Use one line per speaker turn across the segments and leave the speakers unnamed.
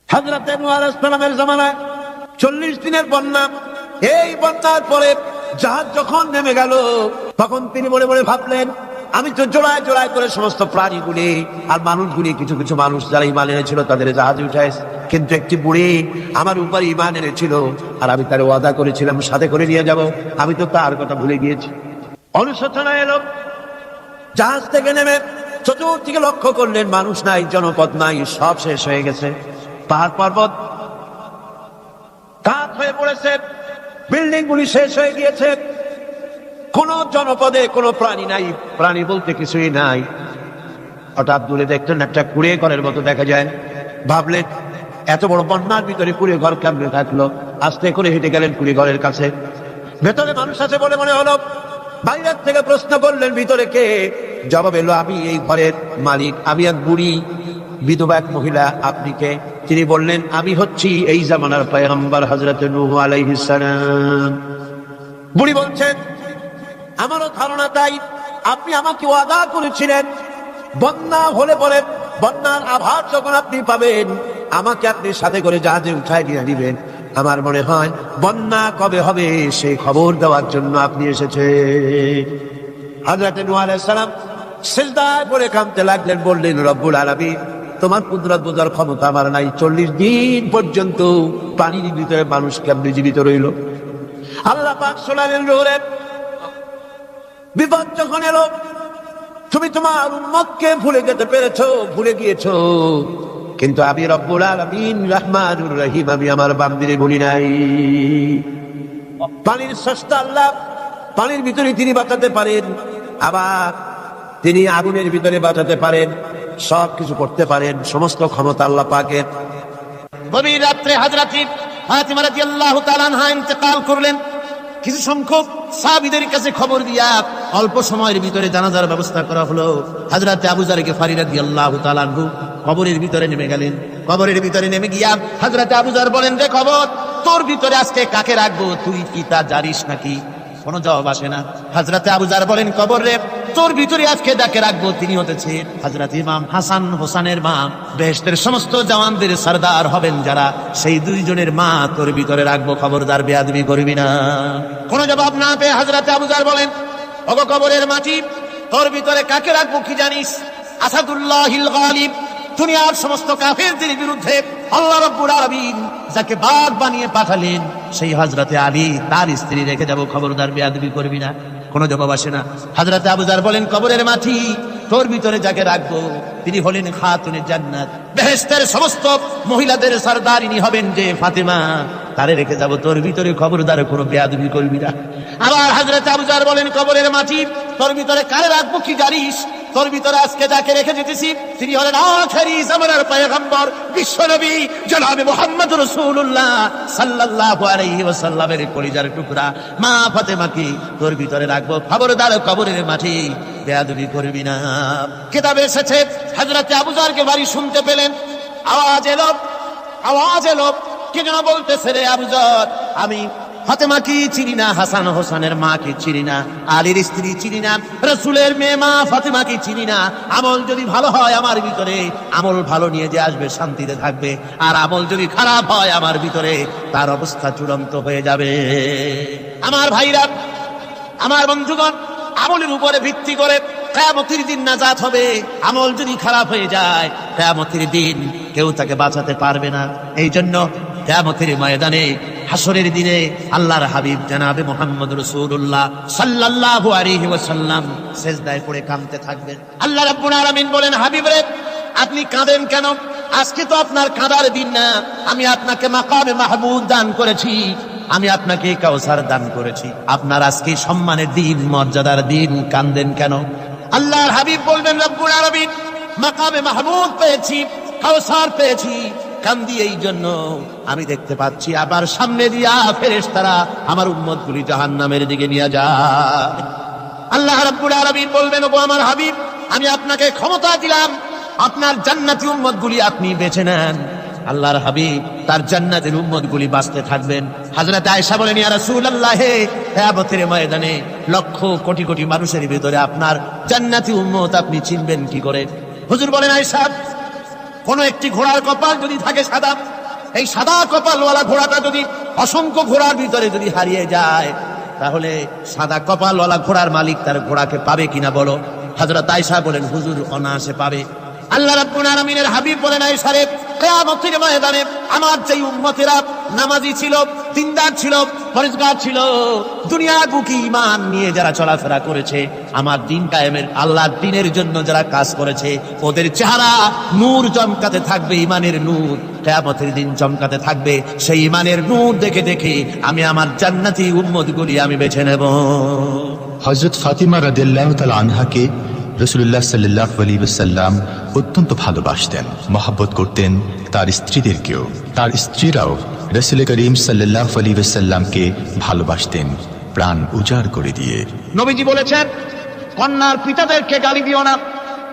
হযরত নূহ আলাইহিস সালামের জামানায় 40 দিনের বন্যা। এই বন্যার পরে জাহাজ যখন নেমে গেল, তখন তিনি মনে মনে ভাবলেন, আমি তো জোড়ায় জোড়ায় করে সমস্ত প্রাণীগুলি আর মানুষগুলি, কিছু কিছু মানুষ যারা ঈমান এনেছিল তাদের জাহাজে উঠাইছে, কিন্তু একটি বুড়ি আমার উপর ঈমান এনেছিল আর আমি তার ওয়াদা করেছিলাম সাথে করে নিয়ে যাব, আমি তো তার কথা ভুলে গিয়েছি। অনুশোচনা এলো। জাহাজ থেকে নেমে চতুর্দিকে লক্ষ্য করলেন, মানুষ নাই, জনপদ নাই, সব শেষ হয়ে গেছে। পাহাড় পর্বত কাত হয়ে পড়েছে, বিল্ডিং গুলি শেষ হয়ে গিয়েছে, কোন জনপদে কোনো প্রাণী নাই, প্রাণী বলতে কিছুই নাই। হঠাৎ দূরে দেখলেন একটা কুড়ে ঘরের মতো দেখা যায়। ভাবলেন, এত বড় বন্যার ভিতরে কুড়ে ঘর কেমনে থাকলো? আস্তে করে হেঁটে গেলেন কুড়ে ঘরের কাছে। ভেতরে মানুষ আছে বলে মনে হলো। বাইরের থেকে প্রশ্ন করলেন, ভিতরে কে? জবাব এলো, আমি এই ঘরের মালিক, আমি এক বুড়ি বিধবা এক মহিলা। আপনি কে? তিনি বললেন, আমি হচ্ছি এই জামানার পয়গম্বর হযরত নূহ আলাইহিস সালাম। বুড়ি বলছেন, আমারও ধারণা তাই। আপনি আমাকে ওয়াদা করেছিলেন বন্যা হলে পরে, বন্যার আভাস যখন আপনি পাবেন, আমাকে আপনি সাথে করে জাহাজে উঠায় নিয়ে দিবেন। আমার মনে হয় বন্যা কবে হবে সেই খবর দেওয়ার জন্য আপনি এসেছেন। হযরত নূহ আলাইহিস সালাম সিজদায় পড়ে কাঁদতে লাগলেন, বললেন, রব্বুল আলামিন, তোমার কুদরত বোঝার ক্ষমতা আমার নাই। 40 দিন পর্যন্ত পানির ভিতরে মানুষ কেমনে জীবিত রইল? আল্লাহ পাক শোনালেন, নূরের বিপদ যখন এলো, তুমি তোমার উম্মতকে ভুলে যেতে পেরেছো, ভুলে গিয়েছো, কিন্তু আমি রব্বুল আলামিন রহমানুর রহিম, আমি আমার বান্দাদের ভুলি নাই। পানির স্রষ্টা আল্লাহ, পানির ভিতরে তিনি বাঁচাতে পারেন, আবার তিনি আগুনের ভিতরে বাঁচাতে পারেন, সব কিছু করতে পারেন, সমস্ত ক্ষমতা আল্লাহ পাকের।
গভীর রাত্রে হযরত ফাতিমা রাদিয়াল্লাহু তাআলা আনহা ইন্তেকাল করলেন। কিছু সংখ্যক সাহাবীদের কাছে খবর দিয়া অল্প সময়ের ভিতরে জানাজার ব্যবস্থা করা হলো। হযরত আবু যার গিফারী রাদিয়াল্লাহু তাআলা আনহু কবরের ভিতরে নেমে গেলেন। কবরের ভিতরে নেমে গিয়া হযরত আবু যার বলেন, রে কবর, তোর ভিতরে আজকে কাকে রাখবো? তুই কি তা জানিস নাকি? কোনো জবাব আসে না। হযরত আবু যার বলেন, কবর রে, তোর ভিতরে আজকে যাকে রাখবো তিনি হতেছে হযরত ইমাম হাসান হোসেনের মা। বেহেশতের সমস্ত জওয়ানদের সরদার হবেন যারা, সেই দুইজনের মা তোর ভিতরে রাখবো, খবরদার বেয়াদবি করবি না। কোনো জবাব না পেয়ে হযরত আবু যার বলেন, ওগো কবরের মাটি, তোর ভিতরে কাকে রাখবো কি জানিস? আসাদুল্লাহিল গালিব, দুনিয়ার সমস্ত কাফেরদের বিরুদ্ধে আল্লাহ রাব্বুল আলামিন যাকে বাঘ বানিয়ে পাঠালেন, সেই হযরতে আলী, তার স্ত্রী রেখে যাব, খবরদার বেয়াদবি করবি না। কোনো জবাব আসে না। হযরত আবু যার বলেন, কবরের মাটি, তোর ভিতরে যাকে রাখবো তিনি হলেন খাতুনে জান্নাত, বেহেশতের সমস্ত মহিলাদের সরদারিনী হবেন যে ফাতেমা, তারে রেখে যাব, তোর ভিতরে খবরদার কোনো বেয়াদবি করবি না। আবার হযরত আবু যার বলেন, কবরের মাটি, তোর ভিতরে কারে রাখবো কি জানিস? তোর ভিতরে আজকে যাকে রেখে যেতেছি তিনি হলেন আখেরি জামানার পয়গম্বর বিশ্বনবী জনাবে মুহাম্মদ রাসূলুল্লাহ সাল্লাল্লাহু আলাইহি ওয়াসাল্লামের কলিজার টুকরা মা ফাতেমাকে তোর ভিতরে রাখবো, খবরদার কবরের মাটি বেয়াদবি করবি না। কিতাবে এসেছে, হযরত আবু যারকে বাড়ি শুনতে পেলেন, আওয়াজ এলো, কে যেন বলতেছে, রে আবু যার, আমি ফাতেমাকে চিনি না, হাসান হোসেনের মাকে চিনি না, আলীর স্ত্রী চিনি না, রাসূলের মেয়ে মা ফাতেমাকে চিনি না। আমল যদি ভালো হয় আমার ভিতরে, আমল ভালো নিয়ে যে আসবে শান্তিতে থাকবে, আর আমল যদি খারাপ হয় আমার ভিতরে, তার অবস্থা চূড়ান্ত হয়ে যাবে। আমার ভাইরা, আমার বন্ধুগণ, আমলের উপরে ভিত্তি করে কিয়ামতের দিন নাজাত হবে। আমল যদি খারাপ হয়ে যায়, কিয়ামতের দিন কেউ তাকে বাঁচাতে পারবে না। এই জন্য কিয়ামতের ময়দানে, হাসরের দিনে আল্লাহর হাবিব জনাবে মুহাম্মদ রাসূলুল্লাহ সাল্লাল্লাহু আলাইহি ওয়াসাল্লাম সিজদায় পড়ে কাঁদতে থাকবেন। আল্লাহ রাব্বুল আলামিন বলেন, হাবিব রে, আপনি কাঁদেন কেন? আজকে তো আপনার কাঁদার দিন না। আমি আপনাকে মাকামে মাহমুদ দান করেছি, আমি আপনাকে কাউসার দান করেছি, আপনার আজকে সম্মানের দিন, মর্যাদার দিন, কাঁদেন কেন? আল্লাহর হাবিব বলবেন, রব্বুল আলামিন, মাকামে মাহমুদ পেয়েছি, কাউসার পেয়েছি, কান্দি এই জন্য আমি দেখতে পাচ্ছি আবার সামনে দিয়া ফেরেশতারা আমার উম্মতগুলি জাহান্নামের দিকে নিয়ে যায়। আল্লাহ রাব্বুল আলামিন বলবেন, ওগো আমার হাবিব, আমি আপনাকে ক্ষমতা দিলাম, আপনার জান্নাতি উম্মতগুলি আপনি বেছে নেন। আল্লাহর হাবিব তার জান্নাতের উম্মতগুলি বাঁচতে থাকবেন। হযরত আয়েশা বলেন, ইয়া রাসূলুল্লাহ, কিয়ামতের ময়দানে লক্ষ কোটি কোটি মানুষের ভিতরে আপনার জান্নাতি উম্মত আপনি চিনবেন কি করে? হুজুর বলেন, আয়েশা, কোন একটি ঘোড়ার কপাল যদি থাকে সাদা, এই সাদা কপালওয়ালা ঘোড়াটা যদি অসংখ্য ঘোড়ার ভিতরে যদি হারিয়ে যায়, তাহলে সাদা কপালওয়ালা ঘোড়ার মালিক তার ঘোড়াকে পাবে কিনা বলো? হযরত আয়েশা বলেন, হুজুর অনায়াসে পাবে। আল্লাহ রাব্বুল আলামিনের হাবিব বলেন, আয়েশা রে, কিয়ামতের ময়দানে আমার যেই উম্মতেরা নামাজি ছিল, দিনদার ছিল, পরেজগার ছিল, দুনিয়ার বুকে ঈমান নিয়ে যারা চলাফেরা করেছে, আমার দিন কায়েমের আল্লাহর দ্বীনের জন্য যারা কাজ করেছে, ওদের চেহারা নূর চমকাতে থাকবে, ঈমানের নূর কিয়ামতের দিন চমকাতে থাকবে। সেই ঈমানের নূর দেখে দেখে আমি আমার জান্নাতি উম্মতগুলি আমি বেছে নেব।
হযরত ফাতিমা রাদিয়াল্লাহু তাআলা আনহাকে রাসূলুল্লাহ সাল্লাল্লাহু আলাইহি ওয়াসাল্লাম অত্যন্ত ভালোবাসতেন, মহব্বত করতেন তার স্ত্রীদেরকেও। তার স্ত্রীরাও রাসূল করিম সাল্লাল্লাহু আলাইহি ওয়াসাল্লামকে ভালোবাসতেন প্রাণ উজাড় করে দিয়ে।
নবীজি বলেছেন, কন্যার পিতাদেরকে গালি দিও না।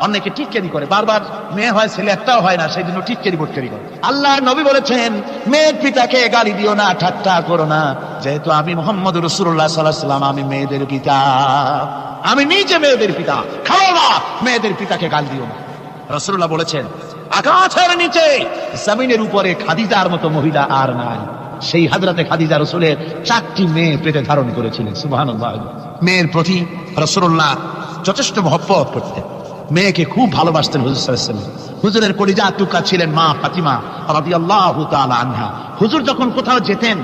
অনেকে টিটকারি করে, বারবার মেয়ে হয় ছেলে একটাও হয় না, সেই জন্য টিটকারি বটকারি করে। আল্লাহ নবী বলেছেন, মেয়ের পিতাকে গালি দিও না, ঠাট্টা করো না, যেহেতু আমি মুহাম্মদ রাসূলুল্লাহ সাল্লাল্লাহু আলাইহি ওয়াসাল্লাম, আমি মেয়েদের পিতা, আমি নিজে মেয়েদের পিতা। খাও না, মেয়েদের পিতাকে গালি দিও না। রাসূলুল্লাহ বলেছেন, আকাশের নিচে জমিনের উপরে খাদিজার মতো মহিলা আর নাই। সেই হযরতে খাদিজা রাসূলের 4টি মেয়ে পেটে ধারণ করেছিলেন। সুবহানাল্লাহ। মেয়ের প্রতি রাসূলুল্লাহ যথেষ্ট মহব্বত করতেন, মেয়েকে খুব ভালোবাসতেন হুজুর সাল্লাল্লাহু আলাইহি ওয়াসাল্লাম। হুজুরের কলিজা টুকরা ছিলেন মা ফাতিমা রাদিয়াল্লাহু তাআলা আনহা। হুজুর যখন কোথাও যেতেন,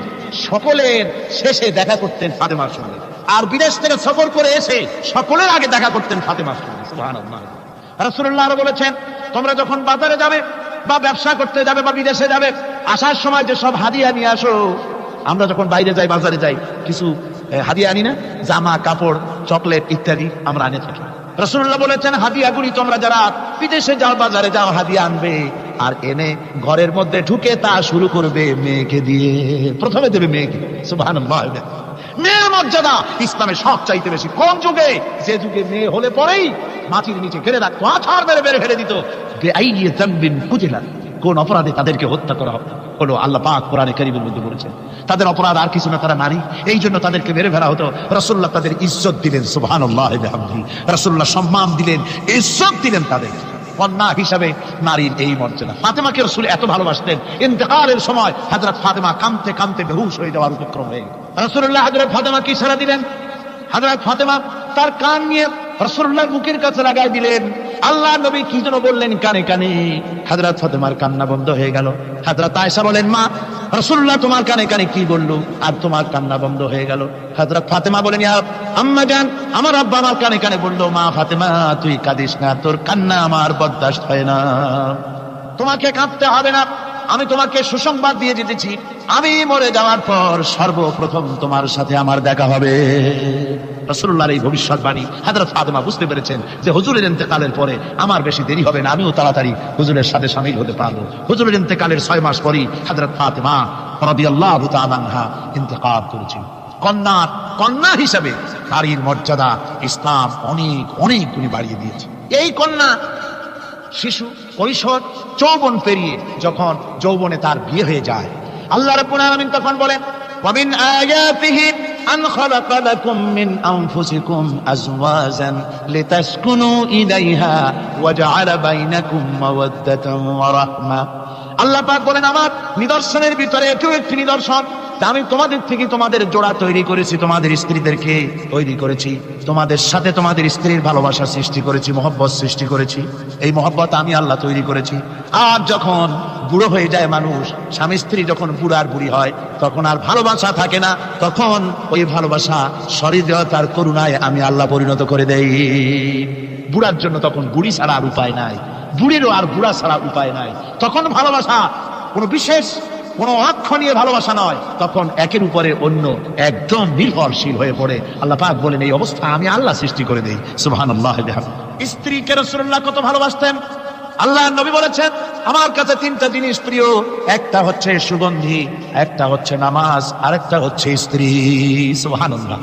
সকলের শেষে দেখা করতেন ফাতেমার সঙ্গে, আর বিদেশ থেকে সফর করে এসে সকলের আগে দেখা করতেন ফাতেমার সঙ্গে। সুবহানাল্লাহ। রাসূলুল্লাহ আরো বলেছেন, তোমরা যখন বাজারে যাবে বা ব্যবসা করতে যাবে বা বিদেশে যাবে, আসার সময় যে সব হাদিয়া নিয়ে আসো। আমরা যখন বাইরে যাই, বাজারে যাই, কিছু হাদিয়া আনি না, জামা কাপড় চকলেট ইত্যাদি আমরা আনে থাকি। রাসূলুল্লাহ বলেছেন, হাদিয়াগুলি তোমরা যারা বিদেশে যাও, বাজারে যাও, হাদিয়া আনবে, আর এনে ঘরের মধ্যে ঢুকে তা শুরু করবে মেয়েকে দিয়ে। প্রথমে দেবে মেয়েকে। সুবহানাল্লাহ। মেয়ের মর্যাদা ইসলামে সব চাইতে বেশি। কোন যুগে? যে যুগে মেয়ে হলে পরেই মাটির নিচে ঘিরে রাখতো, আছাড় মেরে মেরে ফেলে দিত। বেআইনি যামবিন কুতিলা, কোন অপরাধে তাদেরকে হত্যা করা হলো। আল্লাহ পাক কোরআনে কারীমের মধ্যে বলেছেন, তাদের অপরাধ আর কিছু না, তারা নারী, এই জন্য তাদেরকে মেরে ফেলা হতো। রাসূলুল্লাহ তাদের ইজ্জত দিলেন। সুবহানাল্লাহ বিহামদিহি। রাসূলুল্লাহ সম্মান দিলেন, ইজ্জত দিলেন তাদের। কন্যা হিসাবে নারীর এই মর্যাদা। ফাতেমাকে রাসূল এত ভালোবাসতেন, ইন্তেকালের সময় হযরত ফাতেমা কাঁদতে কাঁদতে বেহুশ হয়ে যাওয়ার উপক্রম হয়ে গেল। রাসূলুল্লাহ হযরত ফাতেমাকে ইশারা দিলেন। হযরত ফাতেমা তার কান নিয়ে রাসূলুল্লাহর মুখের কাছে লাগাই দিলেন। আল্লাহ নবী কি যেন বললেন কানে কানে, হযরত ফাতেমার কান্না বন্ধ হয়ে গেল। হযরত আয়েশা বলেন, মা, রাসূলুল্লাহ তোমার কানে কানে কি বললো আর তোমার কান্না বন্ধ হয়ে গেল? হযরত ফাতেমা বলেন, ইয়া আম্মা জান, আমার আব্বা আমার কানে কানে বললো, মা ফাতেমা তুই কাঁদিস না, তোর কান্না আমার বরদাস্ত হয় না, তোমাকে কাঁদতে হবে না। আমি তোমাকে সুসংবাদ দিয়ে দিতেছি, আমি মরে যাওয়ার পর সর্বপ্রথম তোমার সাথে আমার দেখা হবে। রাসূলুল্লাহর এই ভবিষ্যৎবাণী হযরত ফাতেমা বুঝতে পেরেছেন যে হুজুরের ইন্তেকালের পরে আমার বেশি দেরি হবে না, আমিও তাড়াতাড়ি হুজুরের সাথে শামিল হতে পারবো। হুজুরের ইন্তেকালের 6 মাস পরই হযরত ফাতেমা রাদিয়াল্লাহু তাআলা আনহা ইন্তেকাল করেছেন। কন্যা হিসাবে নারীর মর্যাদা ইসলাম অনেক অনেক গুণে বাড়িয়ে দিয়েছে। এই কন্যা শিশু, কৈশোর, যৌবন পেরিয়ে যখন যৌবনে তার বিয়ে হয়ে যায়, আল্লাহ রাব্বুল আলামিন তখন বলেন, وَمِنْ آيَاتِهِ أَنْ خَلَقَ لَكُم مِّنْ أَنفُسِكُمْ أَزْوَاجًا لِتَسْكُنُوا إِلَيْهَا وَجَعَلَ بَيْنَكُم مَّوَدَّةً وَرَحْمَةً। আল্লাহ পাক বলেন, আমার নিদর্শনের ভিতরে এটাও একটি নিদর্শন, আমি তোমাদের থেকে তোমাদের জোড়া তৈরি করেছি, তোমাদের স্ত্রীদেরকে তৈরি করেছি, তোমাদের সাথে তোমাদের স্ত্রীর ভালোবাসা সৃষ্টি করেছি, মহব্বত সৃষ্টি করেছি। এই মহব্বত আমি আল্লাহ তৈরি করেছি। আর যখন বুড়ো হয়ে যায় মানুষ, স্বামী স্ত্রী যখন বুড়ার বুড়ি হয়, তখন আর ভালোবাসা থাকে না, তখন ওই ভালোবাসা সহৃদয়তার করুণায় আমি আল্লাহ পরিণত করে দেই। বুড়ার জন্য তখন বুড়ি ছাড়া আর উপায় নাই, বুড়িরও আর বুড়া ছাড়া উপায় নাই। তখন ভালোবাসা কোনো বিশেষ কোনো অক্ষণীয় ভালোবাসা নয়, তখন একের উপরে অন্য একদম নির্ভরশীল হয়ে পড়ে। আল্লাহ পাক বলেন, এই অবস্থা আমি আল্লাহ সৃষ্টি করে দেই। সুবহানাল্লাহ। স্ত্রীকে রাসূলুল্লাহ কত ভালোবাসতেন। আল্লাহ নবী বলেছেন, আমার কাছে 3টা জিনিস প্রিয়, একটা হচ্ছে সুগন্ধি, একটা হচ্ছে নামাজ, আরেকটা হচ্ছে স্ত্রী। সুবহানাল্লাহ।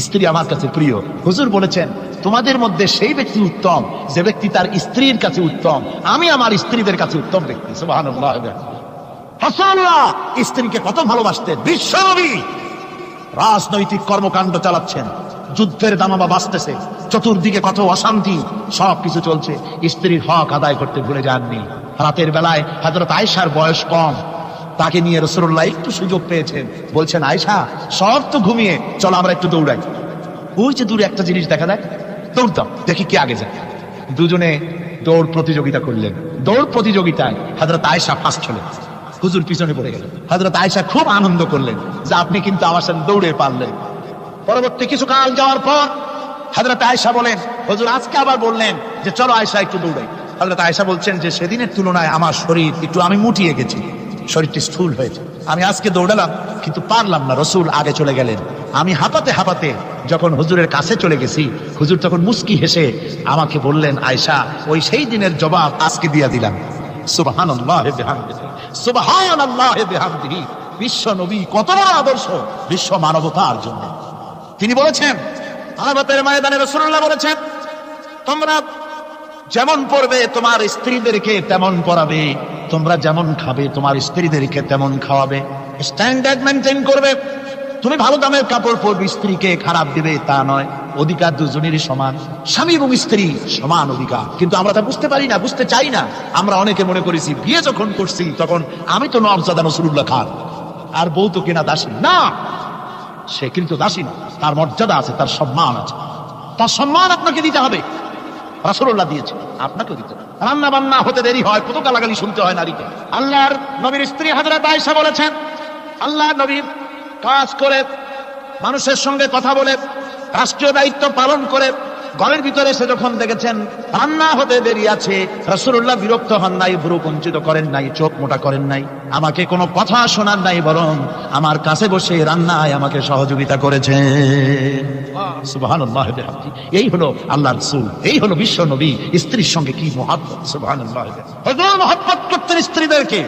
স্ত্রী আমার কাছে প্রিয়। হুজুর বলেছেন, তোমাদের মধ্যে সেই ব্যক্তি উত্তম যে ব্যক্তি তার স্ত্রীর কাছে উত্তম, আমি আমার স্ত্রীদের কাছে উত্তম ব্যক্তি। সুবহানাল্লাহ। রাসূলুল্লাহ স্ত্রীকে কত ভালোবাসতেন। বিশ্বনবী রাজনৈতিক কর্মকাণ্ড চালাচ্ছেন, যুদ্ধের দামামা বাজতেছে, চতুর্দিকে কত অশান্তি, সবকিছু চলছে, স্ত্রীর হক আদায় করতে ভুলে যাননি। রাতের বেলায় হযরত আয়েশার বয়স কম,
তাকে নিয়ে রাসূলুল্লাহ একটু সুযোগ পেয়েছেন, বলছেন আয়েশা সব তো ঘুমিয়ে, চলো আমরা একটু দৌড়াই। ওই যে দূরে একটা জিনিস দেখা যায়, দৌড় দাও, দেখি কে আগে যায়। দুজনে দৌড় প্রতিযোগিতা করলেন। দৌড় প্রতিযোগিতায় হযরত আয়েশা ফার্স্ট হলেন, হুজুর পিছনে পড়ে গেলেন। হযরত আয়েশা খুব আনন্দ করলেন যে আপনি কিন্তু আমার সাথে দৌড়ে পারলেন। পরবর্তী কিছু কাল যাওয়ার পর হযরত আয়েশা বলেন, হুজুর আজকে আবার বললেন যে চলো আয়েশা একটু দৌড়াই। হযরত আয়েশা বলছেন যে সেদিনের তুলনায় আমার শরীর একটু, আমি মুটিয়ে গেছি, শরীরটি স্থূল হয়েছে। আমি আজকে দৌড়ালাম কিন্তু পারলাম না, রাসূল আগে চলে গেলেন। আমি হাঁপাতে হাঁপাতে যখন হুজুরের কাছে চলে গেছি, হুজুর তখন মুস্কি হেসে আমাকে বললেন, আয়েশা ওই সেই দিনের জবাব আজকে দিয়ে দিলাম। সুবহানাল্লাহ বিহামদিহি, সুবহানাল্লাহ বিহামদিহি। বিশ্ব নবী কত বড় আদর্শ বিশ্ব মানবতার জন্য। তিনি বলেছেন, আরাফাতের ময়দানে রাসূলুল্লাহ বলেছেন, তোমরা যেমন পড়বে তোমার স্ত্রীদেরকে তেমন পড়াবে, তোমরা যেমন খাবে তোমার স্ত্রীদেরকে তেমন খাওয়াবে, স্ট্যান্ডার্ড মেনটেন করবে। তুমি ভালো দামের কাপড় পরবে, স্ত্রীকে খারাপ দিবে তা নয়। অধিকার দুজনেরই সমান, স্বামী এবং স্ত্রী সমান অধিকার। কিন্তু আমরা তা বুঝতে পারি না, বুঝতে চাই না। আমরা অনেকে মনে করেছি বিয়ে যখন করছি তখন আমি তো নওয়াবজাদা রাসূলুল্লাহ খান, আর বউ তো কিনা দাসী। না, সে কিন্তু দাসী না, তার মর্যাদা আছে, তার সম্মান আছে। তার সম্মান আপনাকে দিতে হবে, রাসূলুল্লাহ দিয়েছে, আপনাকেও দিতে হবে। রান্না বান্না হতে দেরি হয়, কত গালাগালি শুনতে হয় নারীকে। আল্লাহর নবীর স্ত্রী হযরত আয়েশা বলেছেন, আল্লাহর নবী কাজ করে, মানুষের সঙ্গে কথা বলে, রাষ্ট্রীয় দায়িত্ব পালন করে ঘরের ভিতরে এসে যখন দেখেছেন রান্না হতে দেরি আছে, রাসূলুল্লাহ বিরক্ত হন নাই, ভ্রু কুঞ্চিত করেন নাই, চোখ মোটা করেন নাই, আমাকে কোনো কথা শোনান নাই, বরং আমার কাছে বসে রান্নায় আমাকে সহযোগিতা করেছেন। সুবহানাল্লাহ বিহামদিহি। এই হলো আল্লাহর রাসূল, এই হলো বিশ্ব নবী। স্ত্রীর সঙ্গে কি মহব্বত! সুবহানাল্লাহ। হুজুর মহব্বত করতেন স্ত্রীদেরকে।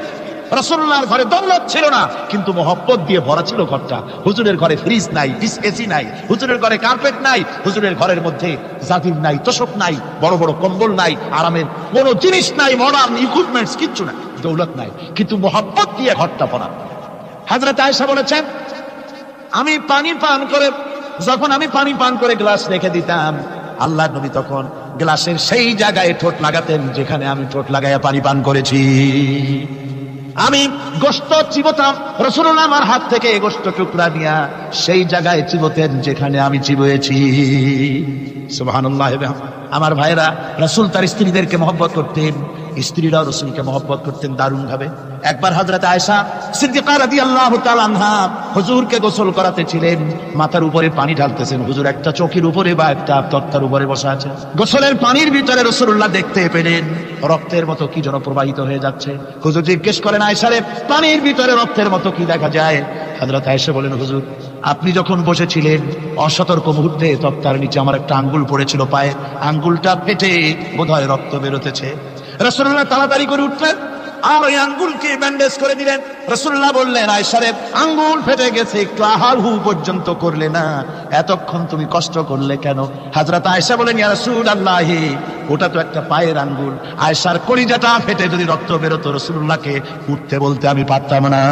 রাসূলুল্লাহর ঘরে দৌলত ছিল না, কিন্তু মহব্বত দিয়ে ভরা ছিল ঘরটা। হুজুরের ঘরে ফ্রিজ নাই, এসি নাই, হুজুরের ঘরে কার্পেট নাই, হুজুরের ঘরের মধ্যে জাজির নাই, তোশক নাই, বড় বড় কম্বল নাই, আরামের কোনো জিনিস নাই, মডার্ন ইকুইপমেন্টস কিচ্ছু নাই, দৌলত নাই, কিন্তু মহব্বত দিয়ে ঘরটা ভরা। হযরত আয়েশা বলেছেন, আমি পানি পান করে গ্লাস রেখে দিতাম, আল্লাহর নবী তখন গ্লাসের সেই জায়গায় ঠোঁট লাগাতেন যেখানে আমি ঠোঁট লাগাইয়া পানি পান করেছি। আমি গোশত চিবোতাম, রাসূলুল্লাহ আমার হাত থেকে গোশত টুকরা নিয়া সেই জায়গায় চিবোতেন যেখানে আমি চিবোয়েছি। সুবহানাল্লাহ। আমার ভাইরা, রাসূল তার স্ত্রীদেরকে মহব্বত করতেন, স্ত্রীরাও রাসূলকে মহব্বত করতেন দারুণ ভাবে। একবার হযরত আয়েশা সিদ্দিকা রাদিয়াল্লাহু তাআলা আনহা হুজুরকে গোসল করাতে ছিলেন, মাথার উপরে পানি ঢালতেছেন, হুজুর একটা চৌকির উপরে বা একটা তক্তার উপরে বসা আছে। গোসলের পানির ভিতরে রাসূলুল্লাহ দেখতে পেলেন রক্তের মতো কি যেন প্রবাহিত হয়ে যাচ্ছে। হুজুর জিজ্ঞেস করেন, আয়েশা রে, পানির ভিতরে রক্তের মতো কি দেখা যায়? হযরত আয়েশা বলেন, হুজুর আপনি যখন বসেছিলেন অসতর্ক মুহূর্তে তক্তার নিচে আমার একটা আঙ্গুল পড়েছিল পায়ে, আঙ্গুলটা ফেটে বোধহয় রক্ত বেরোতেছে। রাসূলুল্লাহ তাড়াতাড়ি করে উঠলেন আর ওই আঙ্গুলকে ব্যান্ডেজ করে দিলেন। রাসূলুল্লাহ বললেন, আয়েশা রে, আঙ্গুল ফেটে গেছে, একটু আহাহু পর্যন্ত করলে না, এতক্ষণ তুমি কষ্ট করলে কেন? হযরত আয়েশা বলেন, ইয়া রাসূলুল্লাহ, ওটা তো একটা পায়ের আঙ্গুল। আয়েশার কলিজাটা ফেটে যদি রক্ত বেরোতো, রাসূলুল্লাহকে উঠতে বলতে আমি পারতাম না।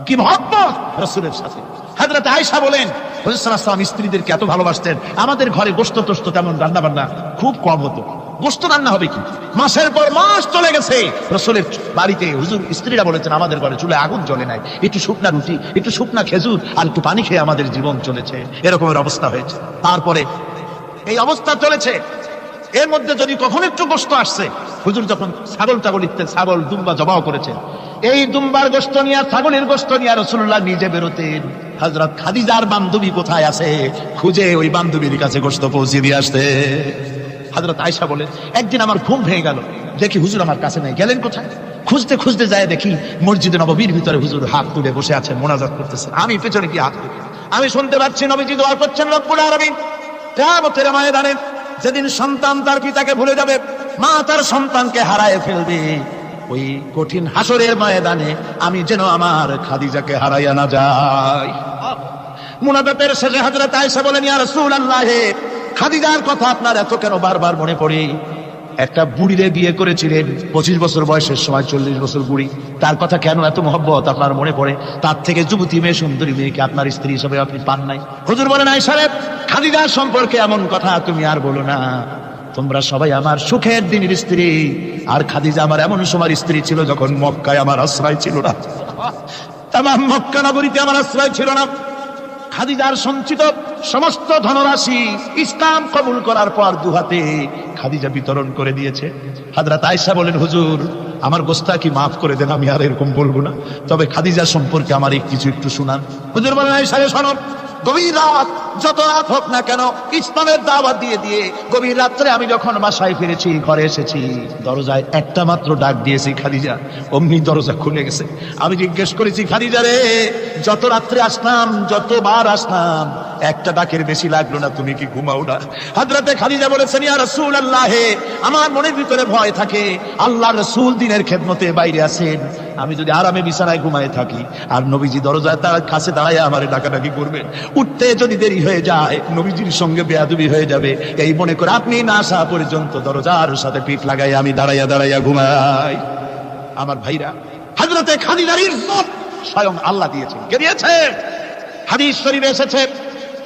কি মহব্বত রাসূলের সাথে! হযরত আয়েশা বলেন, হুজুর সাল্লাল্লাহু আলাইহি ওয়াসাল্লাম স্ত্রীদেরকে এত ভালোবাসতেন, আমাদের ঘরে গোশত টোস্ত তেমন রান্না বান্না খুব কম হতো। গোশত রান্না হবে কি, মাসের পর মাস চলে গেছে রাসূলের বাড়িতে, হুজুর স্ত্রীরা বলেছেন আমাদের ঘরে চুলে আগুন জ্বলে নাই, একটু শুকনা রুটি, একটু শুকনা খেজুর আর একটু পানি খেয়ে আমাদের জীবন চলেছে। এরকমের অবস্থা হয়েছে। তারপরে এই অবস্থা চলেছে, এর মধ্যে যদি কখন একটু গোশত আসছে, হুজুর যখন ছাগল দুম্বা জবাও করেছেন, এই দুম্বার গোশত নিয়ে, ছাগলের গোশত নিয়ে রাসূলুল্লাহ নিজে বেরোতেন। হযরত খাদিজার বান্ধবী কোথায় আছে খুঁজে ওই বান্ধবীর কাছে গোশত পৌঁছে দিয়ে আসতে। হযরত আয়েশা বলেন, একদিন আমার ঘুম ভেঙে গেল, দেখি হুজুর আমার কাছে নাই, গেলেন কোথায়? খুঁজতে খুঁজতে যায় দেখি মসজিদে নববীর ভিতরে হুজুর হাত তুলে বসে আছেন, মোনাজাত করতেছেন। আমি পেছনে কি হাত তুলে আমি শুনতে পাচ্ছি নবীজি দোয়া করছেন, রব্বুল আলামিন কিয়ামতের ময়দানে যেদিন সন্তান তার পিতাকে ভুলে যাবে, মা তার সন্তানকে হারায় ফেলবে, ওই কঠিন হাসরের ময়দানে আমি যেন আমার খাদিজাকে হারাইয়া না যাই। মুনাজাতের শেষে হযরত আয়েশা বলেন, ইয়া রাসূলুল্লাহ, খাদিজার কথা আপনার এত কেন বারবার মনে পড়ে? একটা বুড়িরে বিয়ে করেছিলেন 25 বছর বয়সের সময়, 40 বছর বুড়ি, তার কথা কেন এত মহব্বত আপনার মনে পড়ে? তার থেকে যুবতী মেয়ে, সুন্দরী মেয়েকে আপনার স্ত্রী হিসেবে আপনি পান নাই? হুজুর বলেন, আয়েশা রে, খাদিজার সম্পর্কে এমন কথা তুমি আর বলো না, তোমরা সবাই আমার সুখের দিনের স্ত্রী। আর খাদিজা আমার এমন সময় স্ত্রী ছিল যখন মক্কায় আমার আশ্রয় ছিল না, তামাম মক্কা নগরীতে আমার আশ্রয় ছিল না। খাদিজার সঞ্চিত সমস্ত ধনরাশি ইসলাম কবুল করার পর দুহাতে খাদিজা বিতরণ করে দিয়েছে। হযরত আয়েশা বলেন, হুজুর আমার গোস্তাকি মাফ করে দেন, আমি আর এরকম বলবো না, তবে খাদিজা সম্পর্কে আমার কিছু একটু শুনান। হুজুর বলেন, আয়েশা শোনো, গভীর রাত, যত রাত হোক না কেন, ইসলামের দাওয়াত দিয়ে দিয়ে গভীর রাত্রে আমি যখন বাসায় ফিরেছি, ঘরে এসেছি, দরজায় একটা মাত্র ডাক দিয়েছি খাদিজা, অমনি দরজা খুলে গেছে। আমি জিজ্ঞেস করেছি, খাদিজা রে, যত রাত্রে আসলাম, যতবার আসলাম, একটা ডাকের বেশি লাগলো না, তুমি কি ঘুমাও না? হযরতে খাদিজা বলেছেন, ইয়া রাসূলুল্লাহ, আমার মনের ভিতরে ভয় থাকে, আল্লাহর রাসূল দিনের খেদমতে বাইরে আছেন, আমি যদি আরামে বিছানায় ঘুমায় থাকি আর নবীজি দরজায় তার কাছে দাঁড়ায় আমারে ডাকাডাকি করবেন, উঠতে যদি দেরি হয়ে যায় নবীজির সঙ্গে বেয়াদবি হয়ে যাবে, এই মনে করে আপনি না আসা পর্যন্ত দরজার সাথে পিঠ লাগাই আমি দাঁড়াইয়া দাঁড়াইয়া ঘুমাই। আমার ভাইরা, হযরতে খাদিজার ইজ্জত স্বয়ং আল্লাহ দিয়েছেন। কে দিয়েছে? হাদিস শরীফে এসেছে,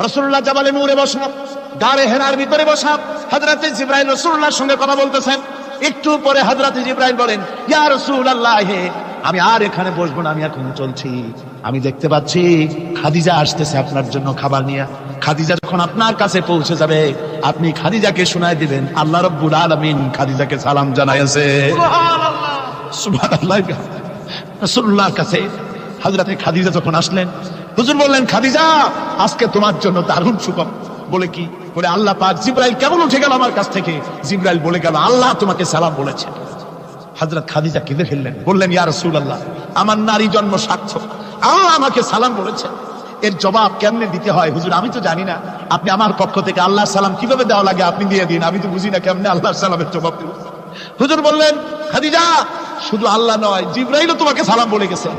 রাসূলুল্লাহ জাবালে নূরে বসা, গারে হেরার ভিতরে বসা, হযরতে জিবরাইল রাসূলুল্লাহর সঙ্গে কথা বলতেছেন। একটু পরে হযরতে জিবরাইল বলেন, ইয়া রাসূলুল্লাহ, আমি আর এখানে বসবো না, আমি এখন চলছি, আমি দেখতে পাচ্ছি খাদিজা আসতেছে আপনার জন্য খাবার নিয়ে। খাদিজা যখন আপনার কাছে পৌঁছে যাবে, আপনি খাদিজাকে শোনায় দিবেন আল্লাহ রাব্বুল আলামিন খাদিজাকে সালাম জানাইছে। সুবহানাল্লাহ, সুবহানাল্লাহ। রাসূলুল্লাহর কাছে হযরতে খাদিজা যখন আসলেন, হুজুর বললেন, খাদিজা আজকে তোমার জন্য দারুণ সুখবর। বলে কি? বলে আল্লাহ পাক, জিবরাইল কেমন উঠে গেল আমার কাছ থেকে, জিবরাইল বলে গেল আল্লাহ তোমাকে সালাম বলেছে। হযরত খাদিজা কেঁদে ফেললেন, বললেন, ইয়া রাসূলুল্লাহ, আমার নারী জন্ম সার্থক, আল্লাহ আমাকে সালাম বলেছে, এর জবাব কেমনে দিতে হয় হুজুর আমি তো জানি না, আপনি আমার পক্ষ থেকে আল্লাহর সালাম কিভাবে দেওয়া লাগে আপনি দিয়ে দিন, আমি তো বুঝি না কেমনে আল্লাহর সালামের জবাব দেব। হুজুর বললেন, খাদিজা শুধু আল্লাহ নয়, জিবরাইলও তোমাকে সালাম বলে গেছে।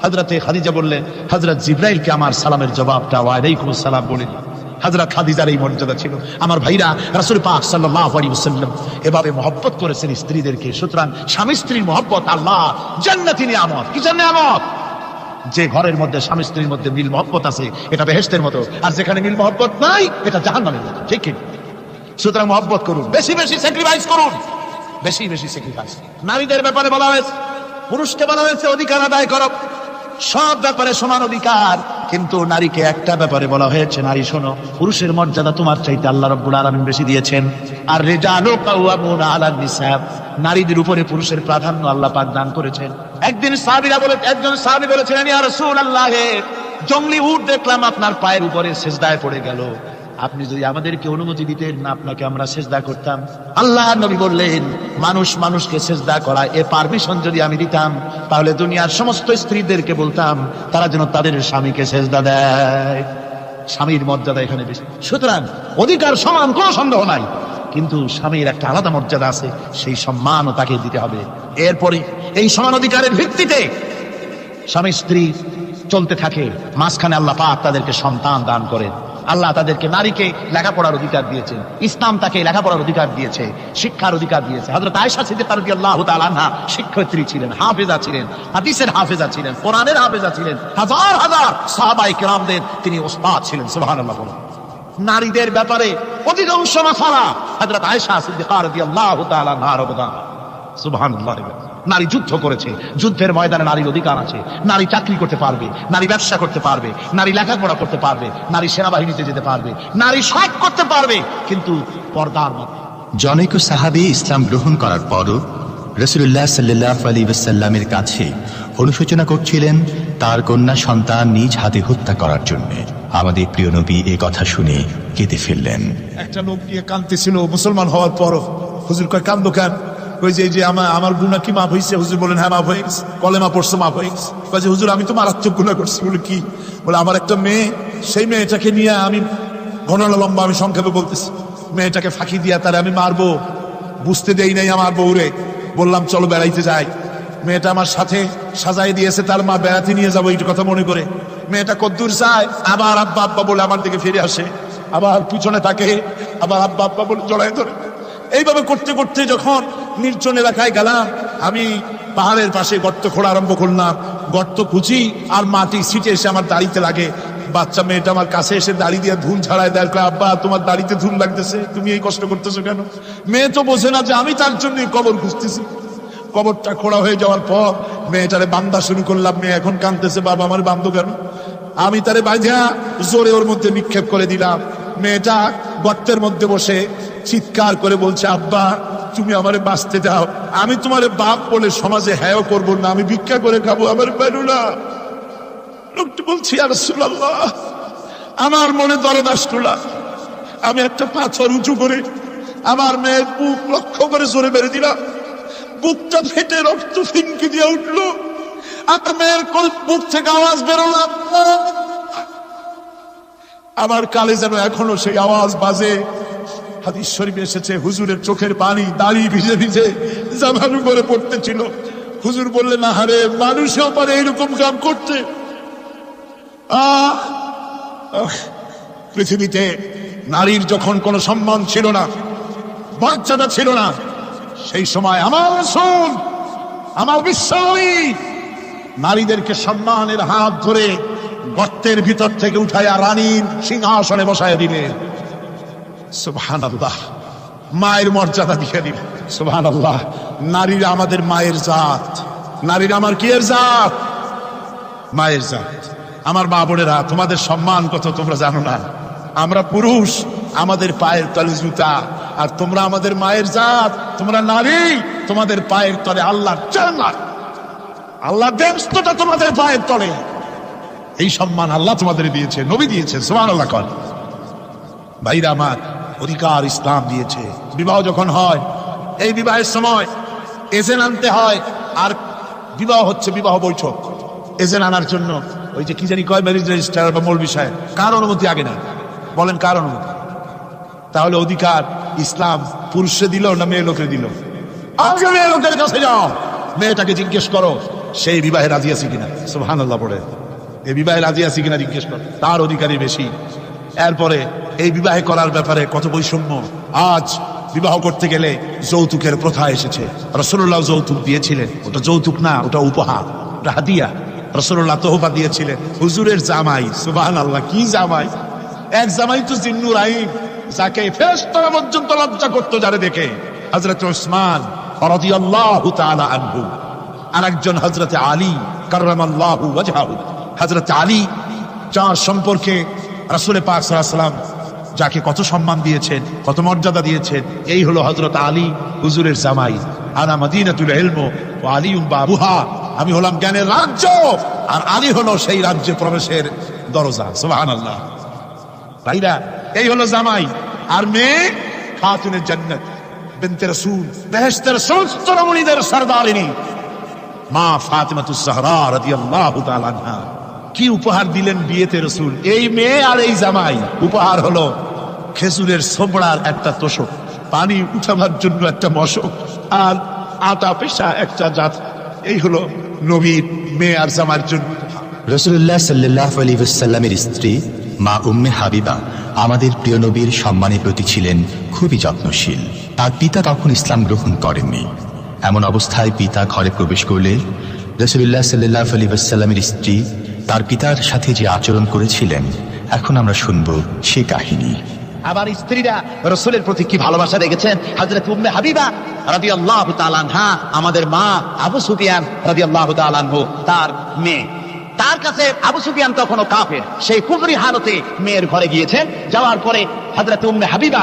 হযরতে খাদিজা বললেন, হযরত জিবরাইলকে আমার সালামের জবাবটা ওয়া আলাইকুমুস সালাম বলে দিন। হযরত খাদিজার এই মর্যাদা ছিল। আমার ভাইরা, রাসূল পাক সাল্লাল্লাহু আলাইহি ওয়াসাল্লাম এভাবে মহব্বত করেছেন স্ত্রীদেরকে। সুতরাং স্বামী স্ত্রীর মহব্বত আল্লাহ জান্নাতি নিয়ামত। কি নিয়ামত? যে ঘরের মধ্যে স্বামী স্ত্রীর মধ্যে মিল মহব্বত আছে এটা বেহেশতের মতো, আর যেখানে মিল মহব্বত নাই এটা জাহান্নামের মতো। ঠিক কি? সুতরাং মহব্বত করুন, বেশি বেশি স্যাক্রিফাইস করুন, বেশি বেশি স্যাক্রিফাইস। নারীদের ব্যাপারে বলা হয়েছে, পুরুষকে বলা হয়েছে অধিকার আদায় করো, সব ব্যাপারে সমান অধিকার, কিন্তু নারীকে একটা ব্যাপারে বলা হয়েছে, নারী শোনো, পুরুষের মর্যাদা তোমার চাইতে আল্লাহ রাব্বুল আলামিন বেশি দিয়েছেন। আর রিজালু কাওয়ামুনা আলান নিসা, নারীদের উপরে পুরুষের প্রাধান্য আল্লাহ পাক দান করেছেন। একজন সাহাবী বলেছিলেন, ইয়া রাসূলুল্লাহ, জংলি উট দেখলাম আপনার পায়ের উপরে সিজদায় পড়ে গেল, আপনি যদি আমাদেরকে অনুমতি দিতেন না আপনাকে আমরা সিজদা করতাম। আল্লাহর নবী বললেন, মানুষ মানুষকে সিজদা করা এ পারমিশন যদি আমি দিতাম, তাহলে দুনিয়ার সমস্ত স্ত্রীদেরকে বলতাম তারা যেন তাদের স্বামীকে সিজদা দেয়। স্বামীর মর্যাদা এখানে বেশি। সুতরাং অধিকার সমান, কোনো সন্দেহ নাই, কিন্তু স্বামীর একটা আলাদা মর্যাদা আছে, সেই সম্মানও তাকে দিতে হবে। এরপরে এই সমান অধিকারের ভিত্তিতে স্বামী স্ত্রী চলতে থাকে, মাঝখানে আল্লাহ পাক তাদেরকে সন্তান দান করেন। আল্লাহ তাদেরকে, নারীকে লেখাপড়ার অধিকার দিয়েছেন, ইসলাম তাকে লেখাপড়ার অধিকার দিয়েছে, শিক্ষার অধিকার দিয়েছে। হযরত আয়েশা সিদ্দিকা রাদিয়াল্লাহু তাআলা আনহা শিক্ষয়িত্রী ছিলেন, হাফেজা ছিলেন, হাদিসের হাফেজা ছিলেন, কোরআনের হাফেজা ছিলেন, হাজার হাজার সাহাবায়ে কেরামদের তিনি ওস্তাদ ছিলেন। সুবহানাল্লাহ বলুন। নারীদের ব্যাপারে অধিকাংশ মাসালা হযরত আয়েশা সিদ্দিকা রাদিয়াল্লাহু তাআলা আনহার অবদান। সুবহানাল্লাহ। নারী যুদ্ধ করেছে, যুদ্ধের ময়দানে নারীর অধিকার আছে, নারী চাকরি করতে পারবে, নারী ব্যবসা করতে পারবে, নারী লেখাপড়া করতে পারবে, নারী সেনাবাহিনীতে যেতে পারবে, নারী সব করতে পারবে, কিন্তু পর্দার মধ্যে।
জনৈক সাহাবী ইসলাম গ্রহণ করার পরও রাসূলুল্লাহ সাল্লাল্লাহু আলাইহি ওয়াসাল্লামের কাছে অনুশোচনা করছিলেন তার কন্যা সন্তান নিজ হাতে হত্যা করার জন্য। আমাদের প্রিয় নবী এই কথা শুনে কেঁদে ফেললেন।
একটা লোক দিয়ে কাঁদতেছিল মুসলমান হওয়ার পরও। হুজুর কয়, কান্দো কেন? ওই যে আমার গুনাহ কি মাফ হয়েছে? হুজুর বলেন, হ্যাঁ মাফ হয়ে গেছে, কলেমা পড়ছে, মাফ হয়ে গেছে। কয় যে হুজুর আমি তো মারাত্মক গুনাহ করছি। বলে কি? বলে আমার একটা মেয়ে, সেই মেয়েটাকে নিয়ে আমি ঘন লম্বা আমি সংক্ষেপে বলতেছি, মেয়েটাকে ফাঁকি দিয়া তারে আমি মারবো, বুঝতে দেই নাই আমার বউরে, বললাম চলো বেড়াইতে যাই। মেয়েটা আমার সাথে সাজাই দিয়েছে, তার মা বেড়াতে নিয়ে যাবো এইটা কথা মনে করে। মেয়েটা কদ্দূর যায়, আবার আব্বা আব্বা বলে আমার দিকে ফিরে আসে, আবার পিছনে থাকে, আবার আব্বা আব্বা বলে জড়ায় ধরে। এইভাবে করতে করতে যখন নির্জন এলাকায় গেলাম, আমি পাহাড়ের পাশে গর্ত খোঁড়া আরম্ভ করলাম। গর্ত খুঁজি আর মাটি ছিটে এসে আমার দাড়িতে লাগে। বাচ্চা মেয়েটা আমার কাছে এসে দাড়ি দিয়ে ধুল ছাড়ায় দেয়, কয়, আব্বা তোমার দাড়িতে ধুল লাগতেছে, তুমি এই কষ্ট করতেছো কেন? মেয়ে তো বোঝে না যে আমি তার জন্য কবর খুঁজতেছি। কবরটা খোঁড়া হয়ে যাওয়ার পর মেয়েটারে বান্ধা শুরু করলাম। মেয়ে এখন কাঁদতেছে, বাবা আমার বান্ধব কেন? আমি তারে বাঁধা জোরে ওর মধ্যে নিক্ষেপ করে দিলাম। মেয়েটা গর্তের মধ্যে বসে চিৎকার করে বলছে, আব্বা তুমি আমারে বাঁচতে দাও, আমি তোমার বাপ বলে সমাজে হ্যাঁ করবো না, আমি ভিক্ষা করে খাবো, আমার বেরো না। লোকটি বলছি, ইয়া রাসূলুল্লাহ, আমার মনে দরদ আসলো। আমি একটা পাথর উঁচু করে আমার মেয়ের বুক লক্ষ্য করে জোরে মেরে দিলাম। বুকটা ফেটে রক্ত ফিনকি দিয়ে উঠলো। আমার মেয়ের বুক থেকে আওয়াজ বেরোলো। আমার কালে যেন এখনো সেই আওয়াজ বাজে। হাদিস শরীফে এসেছে, হুজুরের চোখের পানি দাড়ি ভিজে ভিজে জামার উপরে পড়তেছিল। হুজুর বললেন, আহারে, মানুষও পারে এরকম কাম করতে। পৃথিবীতে নারীর যখন কোনো সম্মান ছিল না, মর্যাদা ছিল না, সেই সময় আমার রাসূল, আমার বিশ্বনবী নারীদেরকে সম্মানের হাত ধরে গর্তের ভিতর থেকে উঠাইয়া রানীর সিংহাসনে বসায় দিলেন। সুবহানাল্লাহ, মায়ের মর্যাদা দিয়ে দিলেন। সুবহানাল্লাহ, নারীরা আমাদের মায়ের জাত। নারীরা আমার কি এর জাত? মায়ের জাত। আমার মা বোনেরা, তোমাদের সম্মান কত তোমরা জানো না। আমরা পুরুষ, আমাদের পায়ের তলে জুতা, আর তোমরা আমাদের মায়ের জাত। তোমরা নারী, তোমাদের পায়ের তলে আল্লাহর জান্নাত, আল্লাহর বেহেশতটা তোমাদের পায়ের তলে। এই সম্মান আল্লাহ তোমাদের দিয়েছে, নবী দিয়েছে। সুবহানাল্লাহ। কর ভাইরা আমার, অধিকার ইসলাম দিয়েছে। বিবাহ যখন হয়, এই বিবাহের সময় এজেন্ট আনতে হয়। আর বিবাহ হচ্ছে বিবাহ বৈঠক। এজেন্ট আনার জন্য ওই যে কি জানি কয়, ম্যারেজ রেজিস্ট্রার বা মৌলবি সাহেব, কার অনুমতি আগে না? বলেন কার অনুমতি? তাহলে অধিকার ইসলাম পুরুষে দিল না মেয়ে লোকের দিল? আজকে মেয়ে লোকের কাছে যাও, মেয়েটাকে জিজ্ঞেস করো সেই বিবাহে রাজি আছে কিনা। সুবহানাল্লাহ পড়ে, এই বিবাহে রাজি আছে কিনা জিজ্ঞেস করো, তার অধিকারই বেশি। এরপরে এই বিবাহে করার ব্যাপারে কত বৈষম্য। আজ বিবাহ করতে গেলে যৌতুকের প্রথা এসেছে। রাসূলুল্লাহ যৌতুক দিয়েছিলেন, ওটা যৌতুক না, ওটা উপহার, ওটা হাদিয়া। রাসূলুল্লাহ তোহফা দিয়েছিলেন হুজুরের জামাই। সুবহানাল্লাহ, কি জামাই! এক জামাই তো জিন্নুর আইন, যাকে ফেরেশতারা পর্যন্ত লজ্জা করতো যারে দেখে, হযরত ওসমান রাদিয়াল্লাহু তাআলা আনহু। আর একজন হযরত আলী কাররামাল্লাহু ওয়াজহাহু। হযরত আলী, যার সম্পর্কে রাসূল পাক সাল্লাল্লাহু আলাইহি ওয়াসাল্লাম যাকে কত সম্মান দিয়েছেন, কত মর্যাদা দিয়েছেন, এই হলো হযরত আলী, হুজুরের জামাই। আনা মাদিনাতুল ইলম ওয়া আলিউম বাবুহা, আমি হলাম জ্ঞানের রাজ্য, আর আলী হলো সেই রাজ্যে প্রবেশের দরজা। সুবহানাল্লাহ। ভাইরা, এই হলো জামাই। আর মেয়ে খাতুনে জান্নাত, বিনতে রাসূল, বেহেশতের সমস্ত রমণীদের সরদারিনী মা ফাতিমাতুজ জাহরা রাদিয়াল্লাহু তাআলা আনহা। কি উপহার দিলেন বিয়েতে রাসূল! এই মেয়ে আর এই জামাই। উপহার হলো খেজুরের ছোবড়ার একটা তোষক, পানি উঠাবার জন্য একটা মশক, আর আটা পেশা একটা জাত। এই হলো নবীর মেয়ে আর জামার জন্য।
রাসূলুল্লাহ সাল্লাল্লাহু আলাইহি ওয়াসাল্লামের স্ত্রী মা উম্মে হাবিবা আমাদের প্রিয় নবীর সম্মানের প্রতি ছিলেন খুবই যত্নশীল। তার পিতা তখন ইসলাম গ্রহণ করেননি। এমন অবস্থায় পিতা ঘরে প্রবেশ করলে রাসূলুল্লাহ সাল্লাল্লাহু আলাইহি ওয়াসাল্লামের স্ত্রী তার পিতার সাথে যে আচরণ করেছিলেন, এখন আমরা শুনব সে কাহিনী।
আবার স্ত্রীরা রাসূলের প্রতি কি ভালোবাসা রেখেছেন। হযরত উম্মে হাবিবা রাদিয়াল্লাহু তাআলা আনহা, আমাদের মা আবু সুফিয়ান রাদিয়াল্লাহু তাআলা আনহু, তার মেয়ে। তার কাছে আবু সুফিয়ান তখনও কাফের। সেই কুফরি হালতে মেয়ের ঘরে গিয়েছেন। যাওয়ার পরে হযরত উম্মে হাবিবা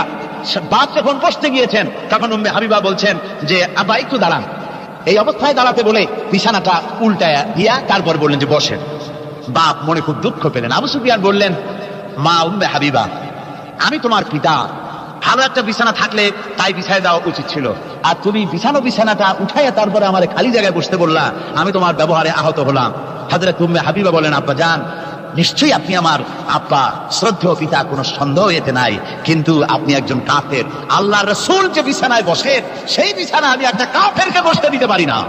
বাপ যখন বসতে গিয়েছেন, তখন উম্মে হাবিবা বলছেন যে আব্বা একটু দাঁড়ান। এই অবস্থায় দাঁড়াতে বলে বিছানাটা উল্টায়া দিয়া তারপর বললেন যে বসেন। বাপ মনে খুব দুঃখ পেলেন। আবু সুফিয়ান বললেন, মা উম্মে হাবিবা, আমি তোমার পিতা, ভালো একটা বিছানা থাকলে তাই বিছায় দেওয়া উচিত ছিল, আর তুমি বিছানাটা উঠাইয়া তারপরে আমার খালি জায়গায় বসতে বললা, আমি তোমার ব্যবহারে আহত হলাম। হযরত উম্মে হাবিবা বলেন, আব্বা জান, নিশ্চয়ই আপনি আমার আব্বা, শ্রদ্ধেয় পিতা, কোনো সন্দেহ এতে নাই, কিন্তু আপনি একজন কাফের। আল্লাহর রাসূল যে বিছানায় বসেন, সেই বিছানা আমি একটা কাফেরকে বসতে দিতে পারি না।